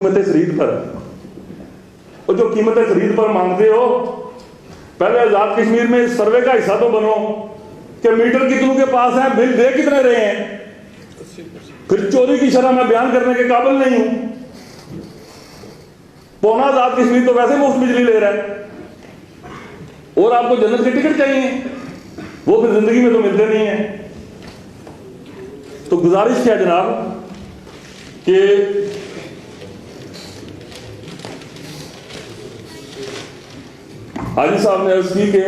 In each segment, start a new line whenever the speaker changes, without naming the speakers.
कीमत खरीद पर, और जो कीमत खरीद पर मांगते हो, पहले आजाद कश्मीर में इस सर्वे का हिस्सा तो बनो कि मीटर कितनों के पास है, बिल दे कितने रहे हैं। फिर चोरी की शरह मैं बयान करने के काबिल नहीं हूं। पौना आजाद कश्मीर तो वैसे मुफ्त बिजली ले रहा है, और आपको जन्नत के टिकट चाहिए, वो फिर जिंदगी में तो मिलते नहीं है। तो गुजारिश क्या जनाब कि हाजी साहब ने अर्ज की कि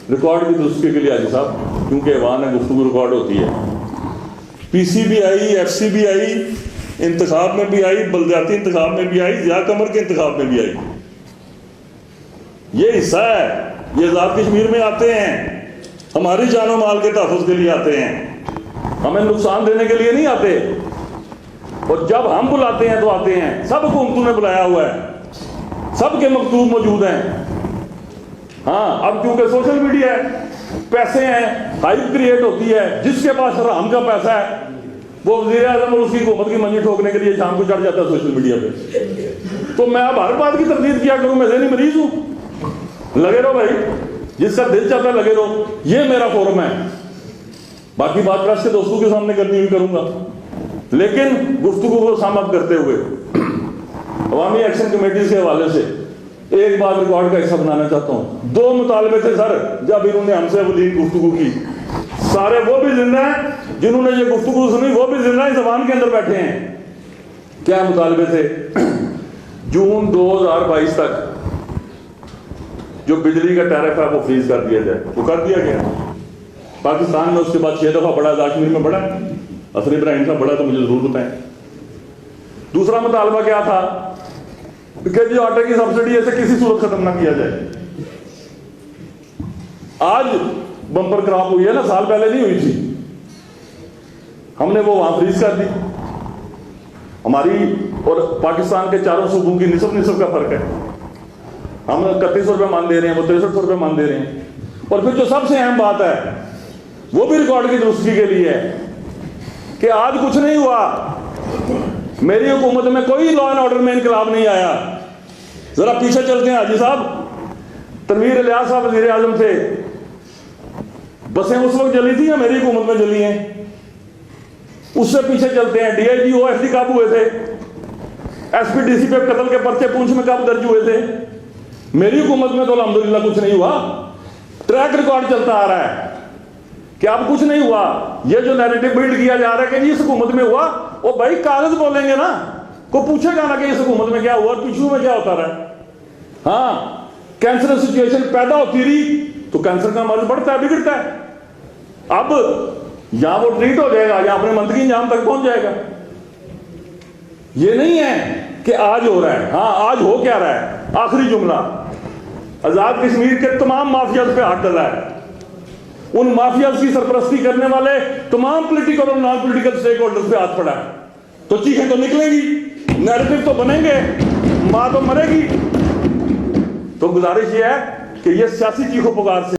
रिकॉर्ड की दुरुस्ती के लिए हाजी साहब, क्योंकि वहां में गुफ्तगू रिकॉर्ड होती है, पीसी भी आई, एफसी भी आई, इंतखाब में भी आई, बलदियाती इंतखाब में भी आई, जिया कमर के इंतखाब में भी आई। ये हिस्सा है, ये आजाद कश्मीर में आते हैं, हमारी जानो माल के तहफ़्फ़ुज़ के लिए आते हैं, हमें नुकसान देने के लिए नहीं आते। और जब हम बुलाते हैं तो आते हैं। सब हुकूमतों ने बुलाया हुआ है, सबके मकतूब मौजूद हैं। हाँ, अब क्योंकि सोशल मीडिया है, पैसे हैं, हाइप क्रिएट होती है, जिसके पास हराम का पैसा है वो वज़ीर आज़म और उसकी हुकूमत की मंजी ठोकने के लिए शाम को चढ़ जाता है सोशल मीडिया पे। तो मैं अब हर बात की तरदीद किया करूं, मैं ज़हनी मरीज हूं। लगे रहो भाई, जिसका दिल चाहता है लगे रहो, ये मेरा फोरम है। बाकी बात प्रेस के दोस्तों के सामने करनी हुई करूंगा, लेकिन गुफ्तगू को समाप्त करते हुए अवामी एक्शन कमेटी के हवाले से एक बात रिकॉर्ड का हिस्सा बनाना चाहता हूं। 2 मुतालबे थे सर, जब इन्होंने हमसे वलीन गुफ्तगू की, सारे वो भी जिंदा हैं जिन्होंने ये गुफ्तगू सुनी, वो भी जिंदा ज़बान के अंदर बैठे हैं। क्या मुतालबे थे? जून 2022 तक जो बिजली का टैरिफ है वो फ्रीज कर दिया जाए, वो कर दिया गया। पाकिस्तान में उसके बाद 6 दफा बढ़ा, कश्मीर में बढ़ा, असर इब्राहिम साहब बढ़ा तो मुझे जरूर बताएं। दूसरा मुतालबा क्या था कि जो आटे की सब्सिडी ऐसे किसी सूरत खत्म ना किया जाए। आज बम्पर क्रॉप हुई है ना, साल पहले नहीं हुई थी, हमने वो वहां फ्रीज कर दी। हमारी और पाकिस्तान के चारों सूबों की निसब का फर्क है। हम 3100 रुपये मान दे रहे हैं, वो 6300 रुपये मान दे रहे हैं। और फिर जो सबसे अहम बात है वो भी रिकॉर्ड की दुरुस्ती के लिए है कि आज कुछ नहीं हुआ, मेरी हुकूमत में कोई लॉ एंड ऑर्डर में इनकलाब नहीं आया। जरा पीछे चलते हैं हाजी साहब, तनवीर इलियास साहब वज़ीर आज़म थे, बसें उस वक्त जली थी या मेरी हुकूमत में जली हैं? उससे पीछे चलते हैं, DIG OFD कब हुए थे? SPDC पे कत्ल के पर्चे पूंछ में कब दर्ज हुए थे? मेरी हुकूमत में तो अल्हम्दुलिल्लाह कुछ नहीं हुआ। ट्रैक रिकॉर्ड चलता आ रहा है कि अब कुछ नहीं हुआ। ये जो नैरेटिव बिल्ड किया जा रहा है कि जी इस हुकूमत में हुआ, वो भाई कागज बोलेंगे ना, को पूछेगा ना कि इस हुकूमत में क्या हुआ और पिछू में क्या होता रहा है। हाँ, कैंसर सिचुएशन पैदा होती रही तो कैंसर का मर्ज बढ़ता है, बिगड़ता है। अब यहां वो ट्रीट हो जाएगा या अपने मंत्री अंजाम तक पहुंच जाएगा। ये नहीं है कि आज हो रहा है। हाँ, आज हो क्या रहा है? आखिरी जुमला, आजाद कश्मीर के तमाम माफियाज पे हाथ डाला है। उन माफियाज की सरपरस्ती करने वाले तमाम पॉलिटिकल और नॉन पॉलिटिकल स्टेक होल्डर्स पे हाथ पड़ा है। तो चीखें तो निकलेंगी, नैरेटिव तो बनेंगे, मां तो मरेगी। तो गुजारिश यह है कि यह सियासी चीखों पुकार से